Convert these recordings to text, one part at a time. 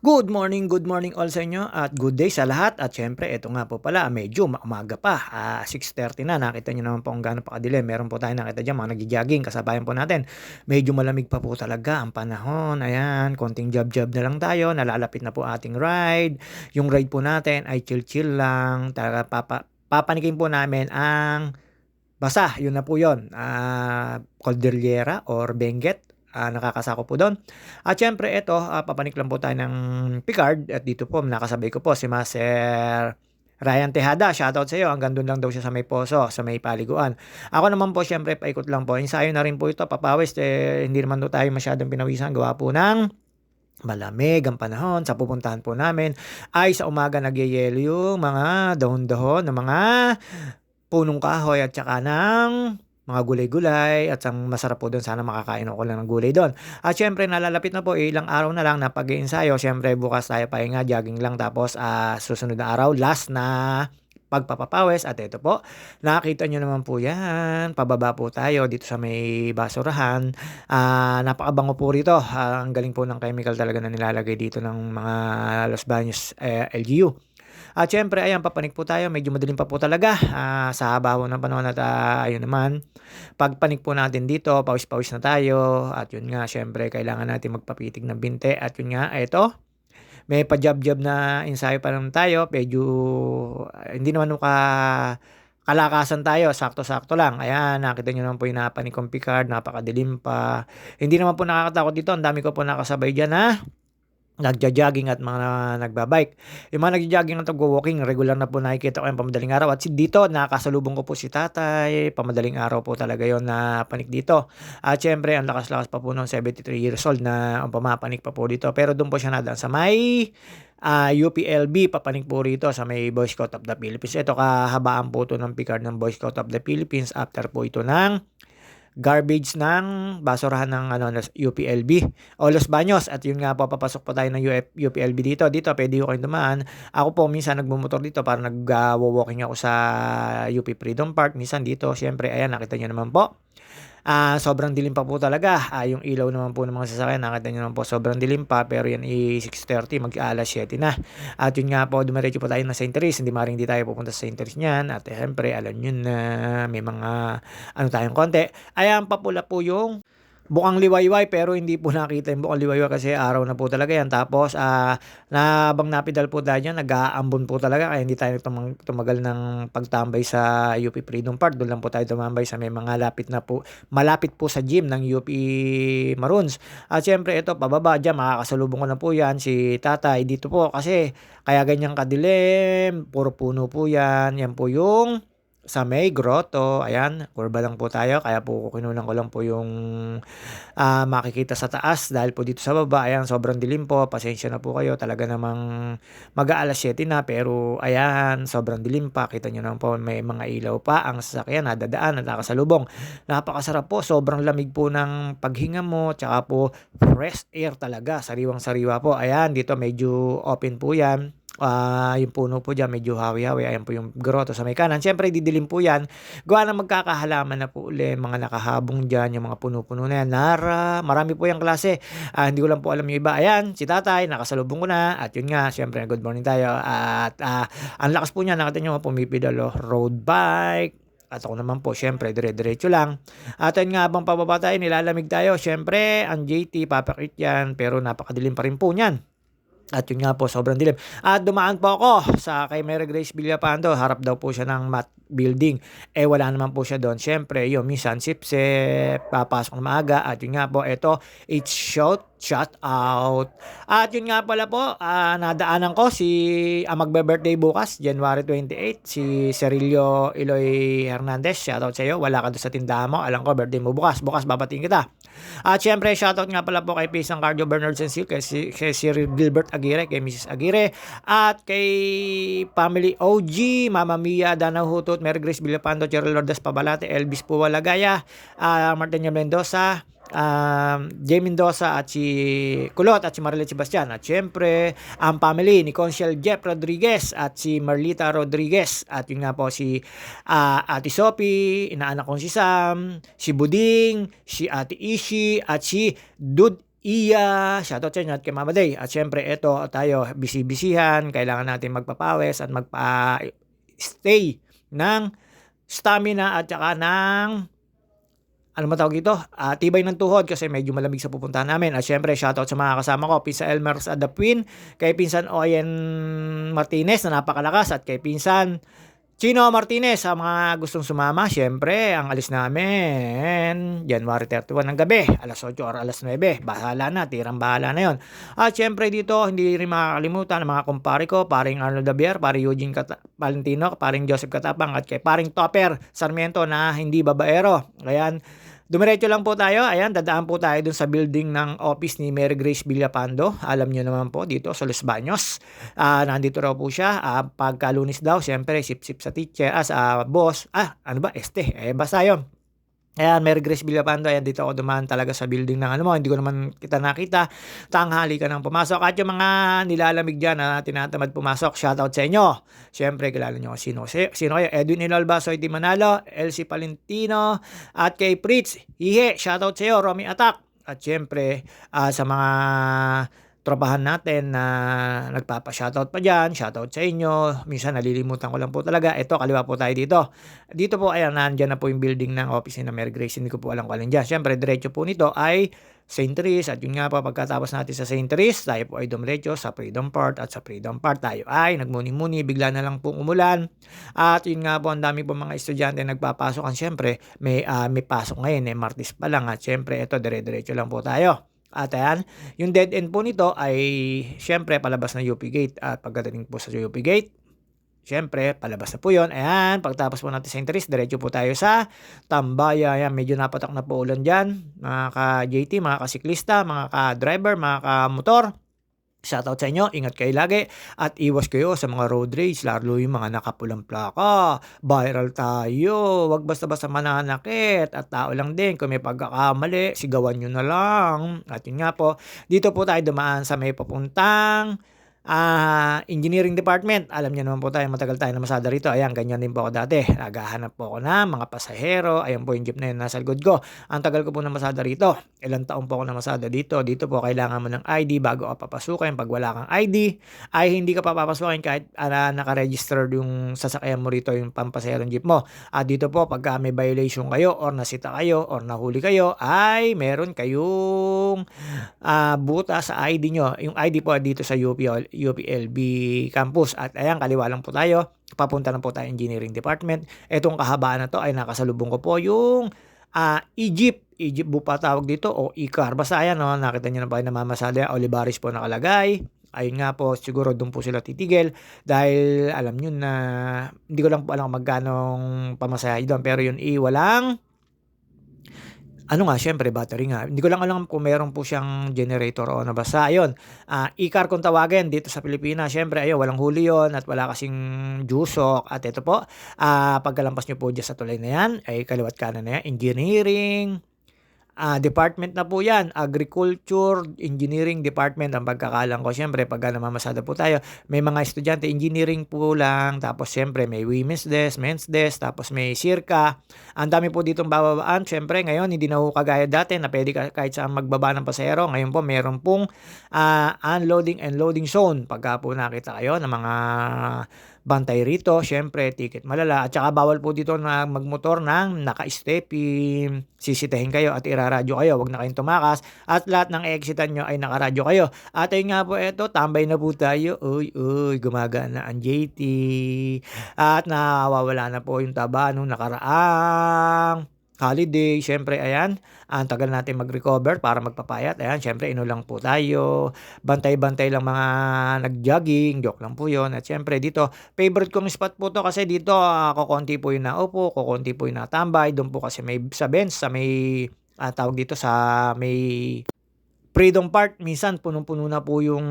Good morning all sa inyo at good day sa lahat. At syempre, ito nga po pala, medyo umaga pa, 6:30 na. Nakita nyo naman po kung gaano pa kadilim. Meron po tayo nakita dyan, mga nagja-jogging, kasabayan po natin. Medyo malamig pa po talaga ang panahon. Ayan, konting job-job na lang tayo. Nalalapit na po ating ride. Yung ride po natin ay chill-chill lang. Talaga, papanikin po namin ang basa. Yun na po yun. Cordillera or Benguet. Nakakasako po doon. At syempre ito, papanik lang po tayo ng Picard at dito po nakasabay ko po si Master Ryan Tejada. Shoutout sa iyo. Hanggang doon lang daw siya sa may poso, sa may paliguan. Ako naman po syempre paikot lang po. Ensayo na rin po ito. Papawis, hindi naman tayo masyadong pinawisan. Gawa po ng malamig ang panahon. Sa pupuntahan po namin ay sa umaga nagyayelo yung mga dahon-dahon ng mga punong kahoy at saka ng mga gulay-gulay at ang masarap po doon, sana makakain ako lang ng gulay doon. At syempre nalalapit na po, ilang araw na lang na pag-iinsayo. Syempre bukas tayo pahinga, jogging lang, tapos susunod na araw last na pagpapapawis. At ito po, nakita nyo naman po yan, pababa po tayo dito sa may basurahan. Napakabango po rito. Ang galing po ng chemical talaga na nilalagay dito ng mga Los Baños LGU. At syempre, ayan, papanik po tayo. Medyo madilim pa po talaga sa haba ho ng panahon. At ayun naman, pagpanik po natin dito, pawis-pawis na tayo. At yun nga, syempre, kailangan natin magpapitig ng binte. At yun nga, eto, may pa-job-job na ensayo pa naman tayo. Medyo, hindi naman kalakasan tayo, sakto-sakto lang. Ayan, nakita nyo naman po yung napanik kong Picard, napakadilim pa. Hindi naman po nakakatakot dito. Ang dami ko po nakasabay dyan, nagja-jogging at mga nagbabike. Yung mga nagja-jogging at nagwo-walking, regular na po nakikita ko yung pamadaling araw. At dito, nakasalubong ko po si tatay. Pamadaling araw po talaga yon na panik dito. At syempre, ang lakas-lakas pa po noon, 73 years old na ang pamapanik pa po dito. Pero doon po siya nadaan sa may UPLB, papanik po rito sa may Boy Scout of the Philippines. Ito, kahabaan po ito ng Picard ng Boy Scout of the Philippines after po ito ng garbage ng basurahan ng UPLB o Los Baños. At yun nga po, papasok po tayo ng UPLB dito. Dito, pwede ko kayong dumaan. Ako po, minsan nagmumotor dito para nag-walking ako sa UP Freedom Park. Minsan dito, syempre, ayan, nakita nyo naman po. Sobrang dilim pa po talaga. Yung ilaw naman po ng mga sasakyan, nakita nyo naman po, sobrang dilim pa. Pero yan 6:30, mag-alas 7 na. At yun nga po, dumiretso po tayo na St. Therese. Hindi tayo pupunta sa St. Therese niyan. At syempre, alam nyo na, may mga tayong konti. Ayan pa pula po yung bukang liwayway, pero hindi po nakita yung bukang liwayway kasi araw na po talaga yan. Tapos habang napidal po tayo dyan, nag-aambon po talaga, kaya hindi tayo tumagal ng pagtambay sa UP Freedom Park. Doon lang po tayo tumambay sa may mga malapit po sa gym ng UP Maroons. At syempre ito, pababa dyan, makakasalubong ko na po yan si tatay dito po kasi kaya ganyang kadilim, puro puno po yan. Yan po yung sa may grotto. Ayan, kurba lang po tayo, kaya po kinunan ko lang po yung makikita sa taas dahil po dito sa baba, ayan, sobrang dilim po. Pasensya na po kayo, talaga namang mag-aalas 7 na, pero ayan, sobrang dilim pa. Kita nyo naman po, may mga ilaw pa ang sasakyan, nadadaan at nakasalubong. Napakasarap po, sobrang lamig po ng paghinga mo, tsaka po fresh air talaga, sariwang-sariwa po. Ayan, dito medyo open po yan. Yung puno po dyan, medyo hawi-hawi. Ayan po yung grotto sa may kanan. Siyempre, didilim po yan. Gawa na magkakahalaman na po uli. Mga nakahabong dyan, yung mga puno-puno na yan. Marami po yung klase. Hindi ko lang po alam yung iba. Ayan, si tatay, nakasalubong ko na. At yun nga, siyempre, good morning tayo. At ang lakas po niya, nakita nyo, pumipidalo, road bike. At ako naman po, syempre, dire-diretso lang. At yun nga, habang pababa tayo, nilalamig tayo. Syempre, ang JT, papakit yan. Pero napakadilim pa rin po niyan. At yun nga po, sobrang dilim. At dumaan po ako sa kay Mary Grace Villapando. Harap daw po siya ng mat building. Wala naman po siya doon. Siyempre, yun, minsan sip-sip, papasok na maaga. At yun nga po, ito, it's shout out. At yun nga pala po, nadaanan ko si magbe-birthday bukas, January 28, si Cerilio Eloy Hernandez. Shoutout sa iyo. Wala ka doon sa tindahan mo. Alam ko, birthday mo bukas. Bukas, babatiin kita. At syempre, shoutout nga pala po kay Pisang Cardio Bernard Sensil, kay Sir Gilbert Aguirre, kay Mrs. Aguirre, at kay Family OG, Mama Mia, Dana Hutot, Mary Grace Villapando, Cheryl Lourdes Pabalate, Elvis Puwalagaya, Martenia Mendoza, Jay Mendoza at si Kulot at si Marilet Sebastian. At syempre, ang family ni Consiel Jeff Rodriguez at si Marlita Rodriguez. At yun nga po si Ate Sophie, inaanak kong si Sam, si Buding, si Ate Ishi at si Dude Iya, shoutout sa inyo at kay Mama Day. At siyempre eto tayo busy-busyhan, kailangan natin magpapawis at magpa-stay ng stamina at saka ng ano ba tawag dito, tibay ng tuhod kasi medyo malamig sa pupuntahan namin. At siyempre shoutout sa mga kasama ko, Pinsan Elmer Adapwin, kay Pinsan Oyen Martinez na napakalakas at kay Pinsan Chino Martinez sa mga gustong sumama. Siyempre, ang alis namin, January 31 ng gabi, alas 8 or alas 9. Bahala na, tirang bahala na yon. At siyempre dito, hindi rin makakalimutan ang mga kumpare ko, paring Arnold Davier, paring Eugene Valentino, paring Joseph Katapang at kay paring Topper Sarmiento na hindi babaero. Ayan, dumiretso lang po tayo. Ayan, dadaan po tayo dun sa building ng office ni Mary Grace Villapando. Alam nyo naman po dito sa Los Baños. Nandito raw po siya. Pagka Lunes daw, siyempre, sip-sip sa teacher, sa boss. Ano ba? Basta yun. Ayan, Mary Grace Villapando, ayan dito ako dumaan talaga sa building ng ano mo, hindi ko naman kita nakita, tanghali ka nang pumasok. At yung mga nilalamig dyan na tinatamad pumasok, shoutout sa inyo. Siyempre, kilala nyo sino kayo, Edwin Inalba, Soy Di Manalo, Elsie Palentino, at kay Fritz Hihe, shoutout sa iyo, Romy Atak. At siyempre, sa mga tropahan natin na nagpapa-shoutout pa dyan, shoutout sa inyo. Minsan nalilimutan ko lang po talaga. Ito, kaliwa po tayo dito. Dito po, ayan, nandyan na po yung building ng office ni Mary Grace. Hindi ko po alam kung alin dyan. Siyempre, diretso po nito ay St. Therese. At yun nga po, pagkatapos natin sa St. Therese, tayo po ay dumiretso sa Freedom Park. At sa Freedom Park tayo ay nagmuni-muni. Bigla na lang pong umulan. At yun nga po, ang dami po mga estudyante nagpapasok. Siyempre, may pasok ngayon. Martes pa lang. At siyempre, ito, dire-diretso lang po tayo. At ayan, yung dead end po nito ay siyempre palabas ng UP Gate. At pagdating po sa UP Gate, siyempre palabas na po yun. Ayan, pagtapos po natin sa Interis, diretso po tayo sa Tambaya. Ayan, medyo napatak na po ulan dyan. Mga ka-JT, mga ka-siklista, mga ka-driver, mga ka-motor. Shoutout sa inyo, ingat kayo lagi at iwas kayo sa mga road rage, lalo yung mga nakapulang plaka. Viral tayo, wag basta-basta mananakit at tao lang din. Kung may pagkakamali, sigawan nyo na lang. At yun nga po, dito po tayo dumaan sa may papuntang engineering department. Alam niyo naman po tayo, matagal tayo na masada rito. Ayan, ganyan din po ako dati. Naghahanap po ako na mga pasahero. Ayan po yung jeep na yun nasa likod ko. Ang tagal ko po na masada rito. Ilang taon po ako na masada dito. Dito po kailangan mo ng ID bago ka papasukin. Pag wala kang ID, ay hindi ka papapasukin kahit nakaregister yung sasakyan mo rito, yung pampasahero jeep mo. At dito po, pagka may violation kayo or nasita kayo or nahuli kayo, ay meron kayong buta sa ID nyo. Yung ID po dito sa UPLB campus. At ayan, kaliwa lang po tayo. Papunta na po tayo engineering department. Etong kahabaan na to ay nakasalubong ko po yung Egypt bupa tawag dito o ICAR. Basta ayan, no, nakita nyo na ba yung namamasada, Olivares po nakalagay. Ayun nga po, siguro doon po sila titigil dahil alam nyo na hindi ko lang po alam magkanong pamasahe doon, pero yun walang syempre battery nga. Hindi ko lang alam kung meron po siyang generator o ano. Basta ayun, ICAR kung tawagin dito sa Pilipinas. Siyempre ayun, walang huli yun at wala kasing jusok. At ito po, pagkalampas nyo po dyan sa tulay na yan, ay kaliwat kanan na yan, engineering department na po yan, agriculture, engineering department ang pagkakalang ko. Siyempre, pagka namamasada po tayo, may mga estudyante, engineering po lang, tapos siyempre may women's desk, men's desk, tapos may sirka. Ang dami po ditong bababaan. Siyempre, ngayon, hindi na po kagaya dati na pwede kahit saan magbaba ng pasahero. Ngayon po, meron pong unloading and loading zone. Pagka po nakita kayo ng mga bantay rito, syempre ticket malala. At saka bawal po dito na magmotor ng naka-stepin. Sisitahin kayo at iraradyo kayo. Huwag na kayong tumakas. At lahat ng exitan nyo ay nakaradyo kayo. At ayun nga po, eto, tambay na po tayo. Uy, gumagana ang JT. At nawawala na po yung taba nung nakaraang holiday. Siyempre, ayan, ang tagal natin mag-recover para magpapayat. Ayan, siyempre, lang po tayo. Bantay-bantay lang mga nag-jogging. Joke lang po yon. At siyempre, dito, favorite kong spot po to kasi dito, kukunti po yung naupo, kukunti po yung natambay. Doon po kasi may sa bench, sa may, tawag dito sa may Freedom Park, minsan punong-puno na po yung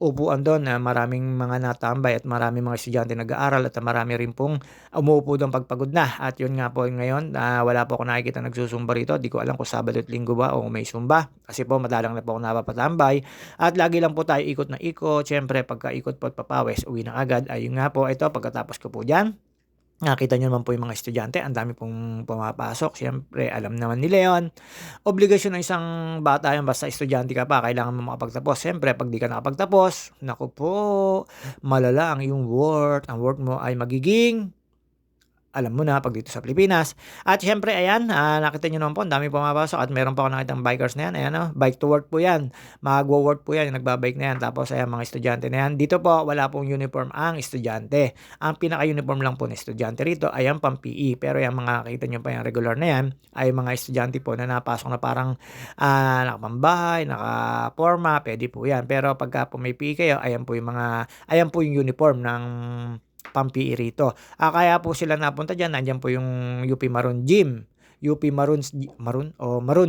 upuan doon na maraming mga natambay at maraming mga estudyante nag-aaral at marami rin pong umuupo doon pagpagod na. At yun nga po ngayon, wala po ako nakikita nagsusumba rito. Di ko alam kung Sabado at Linggo ba o may sumba. Kasi po madalang na po ako napapatambay. At lagi lang po tayo ikot na ikot. Siyempre pagka ikot po at papawis, uwi na agad. Ayun nga po, ito pagkatapos ko po dyan. Nakita niyo naman po yung mga estudyante, ang dami pong pumapasok. Siyempre alam naman nila 'yon. Obligasyon ng isang bata 'yan basta estudyante ka pa kailangan mo makapagtapos. Siyempre 'pag 'di ka nakapagtapos, naku po, malala ang iyong worth. Ang worth mo ay magiging alam mo na 'pag dito sa Pilipinas. At siyempre ayan, nakita niyo naman po ang daming pumapasok at meron pa akong nakitang bikers na 'yan, ayan bike to work po 'yan. Magwo-work po 'yan yung nagba-bike na 'yan. Tapos ayan mga estudyante na 'yan. Dito po wala pong uniform ang estudyante. Ang pinaka-uniform lang po ng estudyante rito ay ang pang-PE. Pero yang mga nakita niyo pa yang regular na 'yan ay mga estudyante po na napasok na parang, nakapambahay, nakaporma, puwede po 'yan. Pero pagka po may PE kayo, ayan po yung uniform ng pang-PE rito. Kaya po sila napunta diyan, nandiyan po yung UP Maroon Gym, UP Maroon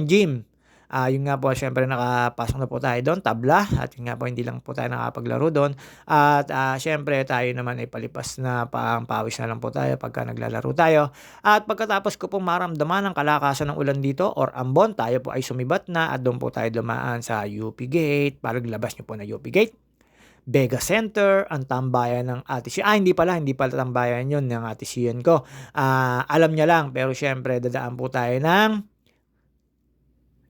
Gym. Yun nga po siyempre nakapasok na po tayo do'n, tabla at yun nga po hindi lang po tayo nakakapaglaro do'n at, siyempre tayo naman ay palipas na pawis na lang po tayo pagka naglalaro tayo. At pagkatapos ko pong maramdaman ang kalakasan ng ulan dito or ambon, tayo po ay sumibat na at do'n po tayo dumaan sa UP Gate, paglabas niyo po ng UP Gate. Vega Center, ang tambayan ng ate si hindi pala tambayan 'yun ng ate Sian ko. Alam niya lang pero siyempre dadaan po tayo ng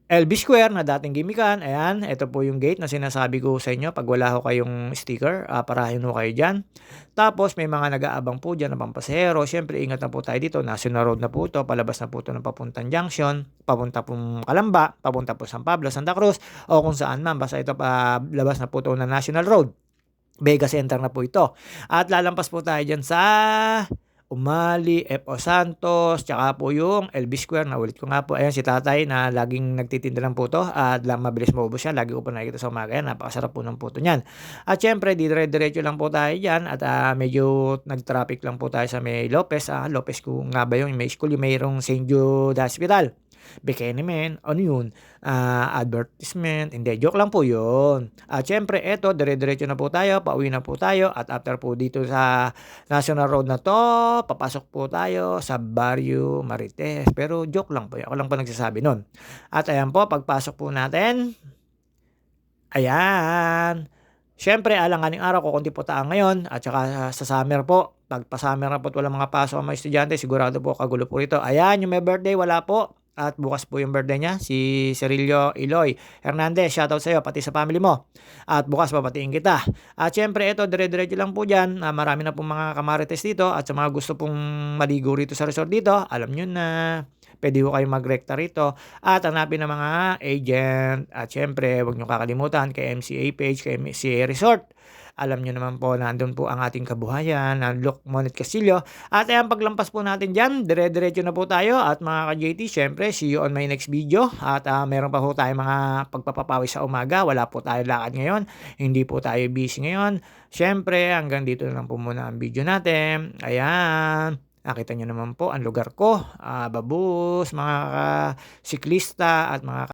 LB Square na dating gimikan, ayan, ito po yung gate na sinasabi ko sa inyo 'pag wala ho kayong sticker, parahin ho kayo diyan. Tapos may mga nag-aabang po diyan na pampasahero, siyempre ingat na po tayo dito, National Road na po 'to, palabas na po 'to ng papuntang Junction, papunta pong Calamba, papunta po San Pablo, Santa Cruz o kung saan man basta ito labas na po 'to ng National Road. Vega Center na po ito. At lalampas po tayo diyan sa Umali, F.O. Santos, tsaka po yung LB Square. Naulit ko nga po. Ayan si tatay na laging nagtitinda ng puto at mabilis maubos siya. Lagi ko po nakikita sa umaga yan. Napakasarap po ng puto niyan. At syempre, dire-diretso lang po tayo dyan at medyo nag-traffic lang po tayo sa may Lopez. Lopez ko nga ba yung may school, yung mayroong St. Jude Hospital. Bikini men, ano yun? Advertisement, hindi, joke lang po yun. At syempre, eto, dire-diretso na po tayo, pauwi na po tayo, at after po dito sa National Road na to, papasok po tayo sa Barrio Marites. Pero joke lang po, ako lang po nagsasabi nun. At ayan po, pagpasok po natin, ayan. Siyempre, alanganing araw, kukunti po taang ngayon, at saka sa summer po, pagpa-summer na po at walang mga pasok ang mga estudyante, sigurado po kagulo po rito. Ayan, yung may birthday, wala po. At bukas po yung birthday niya, si Cirilio Iloy Hernandez. Shoutout sa iyo, pati sa family mo. At bukas papatiin kita. At syempre, ito, dire-diretso lang po dyan. Marami na pong mga kamarites dito. At sa mga gusto pong maligo rito sa resort dito, alam nyo na, pwede ko kayong magrekta rito. At hanapin ng mga agent. At syempre, huwag nyo kakalimutan kay MCA page, kay MCA Resort. Alam nyo naman po, nandun po ang ating kabuhayan, Luc Monet Castillo. At ayan, paglampas po natin dyan, dire-diretso na po tayo. At mga ka-JT, syempre, see you on my next video. At meron pa po tayo mga pagpapapawis sa umaga. Wala po tayo lakad ngayon. Hindi po tayo busy ngayon. Syempre, hanggang dito na lang po muna ang video natin. Ayan. Nakita nyo naman po ang lugar ko. Babus, mga siklista at mga